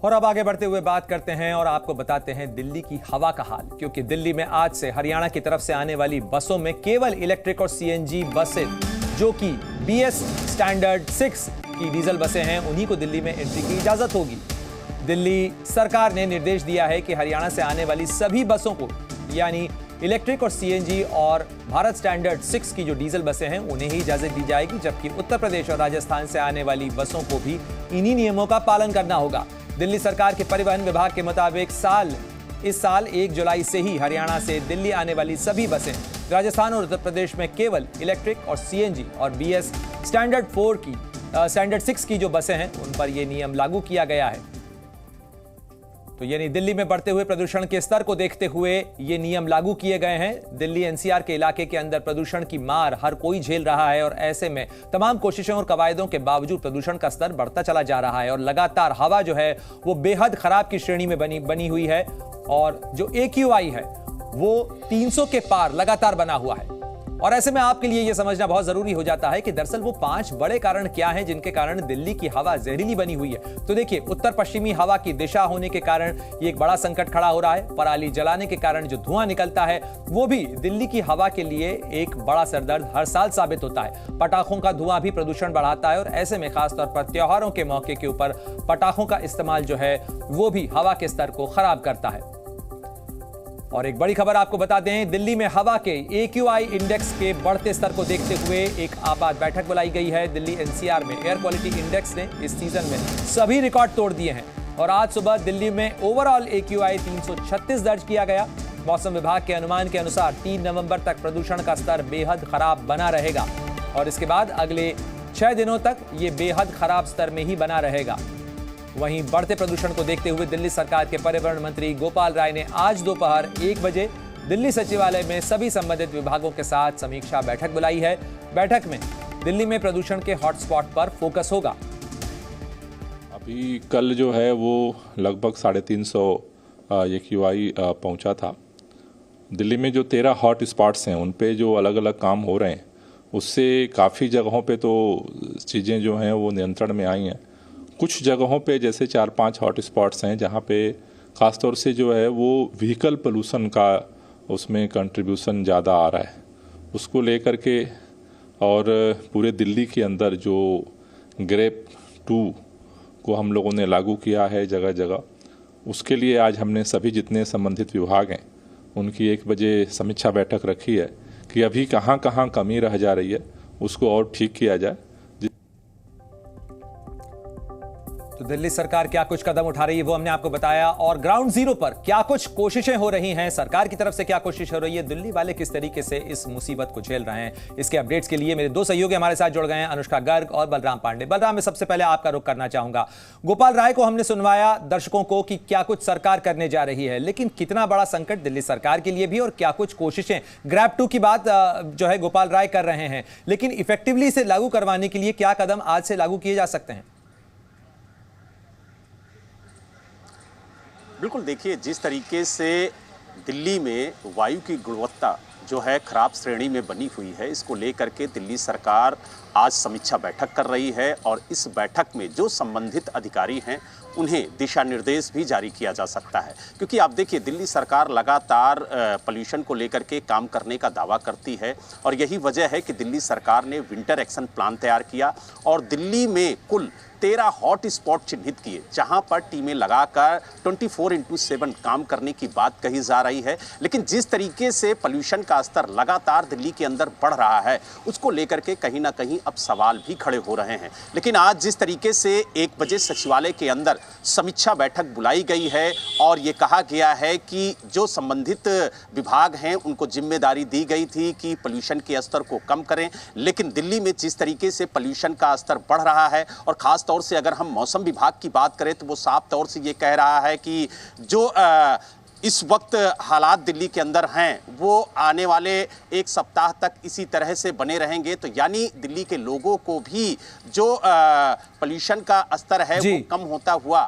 और अब आगे बढ़ते हुए बात करते हैं और आपको बताते हैं दिल्ली की हवा का हाल, क्योंकि दिल्ली में आज से हरियाणा की तरफ से आने वाली बसों में केवल इलेक्ट्रिक और सीएनजी बसें, जो कि बीएस स्टैंडर्ड 6 की डीजल बसें हैं, उन्हीं को दिल्ली में एंट्री की इजाजत होगी। दिल्ली सरकार ने निर्देश दिया है कि हरियाणा से आने वाली सभी बसों को, यानी इलेक्ट्रिक और सीएनजी और भारत स्टैंडर्ड 6 की जो डीजल बसें हैं, उन्हें ही इजाजत दी जाएगी, जबकि उत्तर प्रदेश और राजस्थान से आने वाली बसों को भी इन्हीं नियमों का पालन करना होगा। दिल्ली सरकार के परिवहन विभाग के मुताबिक इस साल 1 जुलाई से ही हरियाणा से दिल्ली आने वाली सभी बसें, राजस्थान और उत्तर प्रदेश में केवल इलेक्ट्रिक और सीएनजी और बीएस स्टैंडर्ड 6 की जो बसें हैं, उन पर यह नियम लागू किया गया है। तो यानी दिल्ली में बढ़ते हुए प्रदूषण के स्तर को देखते हुए ये नियम लागू किए गए हैं। दिल्ली एनसीआर के इलाके के अंदर प्रदूषण की मार हर कोई झेल रहा है और ऐसे में तमाम कोशिशों और कवायदों के बावजूद प्रदूषण का स्तर बढ़ता चला जा रहा है और लगातार हवा जो है वो बेहद खराब की श्रेणी में बनी हुई है और जो AQI है वो 300 के पार लगातार बना हुआ है। और ऐसे में आपके लिए यह समझना बहुत जरूरी हो जाता है कि दरअसल वो 5 बड़े कारण क्या हैं जिनके कारण दिल्ली की हवा जहरीली बनी हुई है। तो देखिए, उत्तर पश्चिमी हवा की दिशा होने के कारण ये एक बड़ा संकट खड़ा हो रहा है। पराली जलाने के कारण जो धुआं निकलता है वो भी दिल्ली की हवा के लिए एक बड़ा सरदर्द हर साल साबित होता है। पटाखों का धुआं भी प्रदूषण बढ़ाता है और ऐसे में खासतौर पर त्योहारों के मौके के ऊपर पटाखों का इस्तेमाल जो है वो भी हवा के स्तर को खराब करता है। और एक बड़ी खबर आपको बता दें, दिल्ली में हवा के AQI इंडेक्स के बढ़ते स्तर को देखते हुए एक आपात बैठक बुलाई गई है। दिल्ली एनसीआर में एयर क्वालिटी इंडेक्स ने इस सीजन में सभी रिकॉर्ड तोड़ दिए हैं और आज सुबह दिल्ली में ओवरऑल AQI 336 दर्ज किया गया। मौसम विभाग के अनुमान के अनुसार 3 नवंबर तक प्रदूषण का स्तर बेहद खराब बना रहेगा और इसके बाद अगले 6 दिनों तक ये बेहद खराब स्तर में ही बना रहेगा। वहीं बढ़ते प्रदूषण को देखते हुए दिल्ली सरकार के परिवहन मंत्री गोपाल राय ने आज दोपहर 1 बजे दिल्ली सचिवालय में सभी संबंधित विभागों के साथ समीक्षा बैठक बुलाई है। बैठक में दिल्ली में प्रदूषण के हॉटस्पॉट पर फोकस होगा। अभी कल जो है वो लगभग 350 AQI पहुंचा था। दिल्ली में जो 13 हॉट स्पॉट्स हैं उन पे जो अलग अलग काम हो रहे हैं, उससे काफ़ी जगहों पे तो चीज़ें जो हैं वो नियंत्रण में आई हैं। कुछ जगहों पे जैसे 4-5 हॉट स्पॉट्स हैं जहाँ पे ख़ासतौर से जो है वो व्हीकल पोल्यूशन का उसमें कंट्रीब्यूशन ज़्यादा आ रहा है, उसको लेकर के और पूरे दिल्ली के अंदर जो ग्रेप 2 को हम लोगों ने लागू किया है जगह जगह, उसके लिए आज हमने सभी जितने संबंधित विभाग हैं उनकी 1 बजे समीक्षा बैठक रखी है कि अभी कहाँ कहाँ कमी रह जा रही है उसको और ठीक किया जाए। तो दिल्ली सरकार क्या कुछ कदम उठा रही है वो हमने आपको बताया और ग्राउंड जीरो पर क्या कुछ कोशिशें हो रही हैं, सरकार की तरफ से क्या कोशिश हो रही है, दिल्ली वाले किस तरीके से इस मुसीबत को झेल रहे हैं, इसके अपडेट्स के लिए मेरे 2 सहयोगी हमारे साथ जुड़ गए हैं, अनुष्का गर्ग और बलराम पांडे। बलराम, मैं सबसे पहले आपका रुख करना चाहूंगा। गोपाल राय को हमने सुनवाया दर्शकों को कि क्या कुछ सरकार करने जा रही है, लेकिन कितना बड़ा संकट दिल्ली सरकार के लिए भी और क्या कुछ कोशिशें, ग्रैब 2 की बात जो है गोपाल राय कर रहे हैं, लेकिन इफेक्टिवली इसे लागू करवाने के लिए क्या कदम आज से लागू किए जा सकते हैं? बिल्कुल, देखिए, जिस तरीके से दिल्ली में वायु की गुणवत्ता जो है खराब श्रेणी में बनी हुई है, इसको लेकर के दिल्ली सरकार आज समीक्षा बैठक कर रही है और इस बैठक में जो संबंधित अधिकारी हैं उन्हें दिशा निर्देश भी जारी किया जा सकता है। क्योंकि आप देखिए, दिल्ली सरकार लगातार पोल्यूशन को लेकर के काम करने का दावा करती है और यही वजह है कि दिल्ली सरकार ने विंटर एक्शन प्लान तैयार किया और दिल्ली में कुल 13 हॉट स्पॉट चिन्हित किए जहां पर टीमें लगाकर 24/7 काम करने की बात कही जा रही है। लेकिन जिस तरीके से पोल्यूशन का स्तर लगातार दिल्ली के अंदर बढ़ रहा है, उसको लेकर के कहीं ना कहीं अब सवाल भी खड़े हो रहे हैं। लेकिन आज जिस तरीके से 1 बजे सचिवालय के अंदर समीक्षा बैठक बुलाई गई है और ये कहा गया है कि जो संबंधित विभाग हैं उनको जिम्मेदारी दी गई थी कि पोल्यूशन के स्तर को कम करें, लेकिन दिल्ली में जिस तरीके से पोल्यूशन का स्तर बढ़ रहा है और खास तौर से अगर हम मौसम विभाग की बात करें तो वो साफ तौर से ये कह रहा है कि जो इस वक्त हालात दिल्ली के अंदर हैं वो आने वाले 1 सप्ताह तक इसी तरह से बने रहेंगे। तो यानी दिल्ली के लोगों को भी जो पोल्यूशन का स्तर है वो कम होता हुआ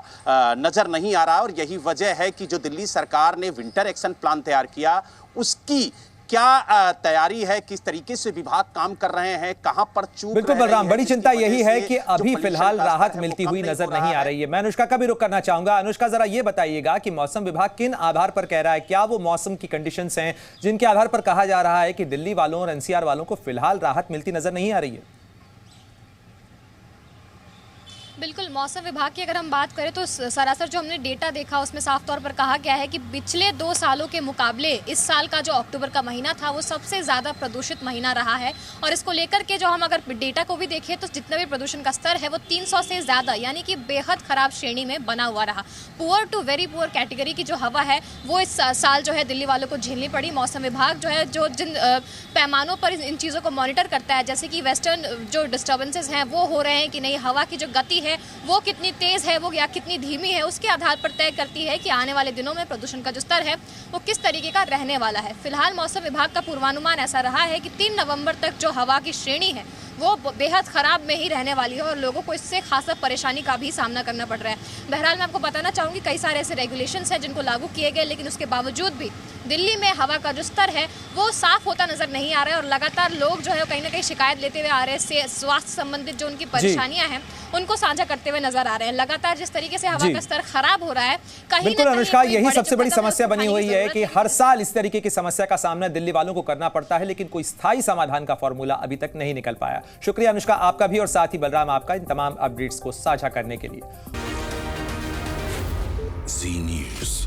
नजर नहीं आ रहा और यही वजह है कि जो दिल्ली सरकार ने विंटर एक्शन प्लान तैयार किया उसकी क्या तैयारी है, किस तरीके से विभाग काम कर रहे हैं, कहां पर चूक बिल्कुल रह रही बलराम, है, बड़ी जिसकी चिंता वजह यही से है कि जो अभी pollution फिलहाल का राहत स्तर है, मिलती वो हुई कम नजर हो नहीं रहा आ है। रही है। मैं अनुष्का का भी रुख करना चाहूंगा। अनुष्का, जरा ये बताइएगा कि मौसम विभाग किन आधार पर कह रहा है, क्या वो मौसम की कंडीशंस हैं जिनके आधार पर कहा जा रहा है कि दिल्ली वालों और एनसीआर वालों को फिलहाल राहत मिलती नजर नहीं आ रही है? बिल्कुल, मौसम विभाग की अगर हम बात करें तो सरासर जो हमने डेटा देखा उसमें साफ तौर पर कहा गया है कि पिछले 2 सालों के मुकाबले इस साल का जो अक्टूबर का महीना था वो सबसे ज़्यादा प्रदूषित महीना रहा है। और इसको लेकर के जो हम अगर डेटा को भी देखें तो जितना भी प्रदूषण का स्तर है वो 300 से ज़्यादा यानी कि बेहद खराब श्रेणी में बना हुआ रहा। Poor to very poor category की जो हवा है वो इस साल जो है दिल्ली वालों को झेलनी पड़ी। मौसम विभाग जो है जो जिन पैमानों पर इन चीज़ों को मॉनिटर करता है, जैसे कि वेस्टर्न जो डिस्टर्बेंसेज हैं वो हो रहे हैं कि नहीं, हवा की जो गति है वो कितनी तेज है वो या कितनी धीमी है, उसके आधार पर तय करती है कि आने वाले दिनों में प्रदूषण का जो स्तर है वो किस तरीके का रहने वाला है। फिलहाल मौसम विभाग का पूर्वानुमान ऐसा रहा है कि 3 नवंबर तक जो हवा की श्रेणी है वो बेहद खराब में ही रहने वाली है और लोगों को इससे खासा परेशानी का भी सामना करना पड़ रहा है। बहरहाल मैं आपको बताना चाहूँगी कई सारे ऐसे रेगुलेशंस हैं जिनको लागू किए गए, लेकिन उसके बावजूद भी दिल्ली में हवा का जो स्तर है वो साफ होता नजर नहीं आ रहा है और लगातार लोग जो है कहीं ना कहीं शिकायत लेते हुए आ रहे हैं। स्वास्थ्य संबंधित जो उनकी परेशानियां हैं उनको साझा करते हुए नजर आ रहे हैं। लगातार जिस तरीके से हवा का स्तर खराब हो रहा है, कहीं बिल्कुल अनुष्का, यही सबसे बड़ी समस्या बनी हुई है कि हर है। साल इस तरीके की समस्या का सामना दिल्ली वालों को करना पड़ता है, लेकिन कोई स्थायी समाधान का फॉर्मूला अभी तक नहीं निकल पाया। शुक्रिया अनुष्का आपका भी, और साथ ही बलराम आपका इन तमाम अपडेट्स को साझा करने के लिए। Zee News।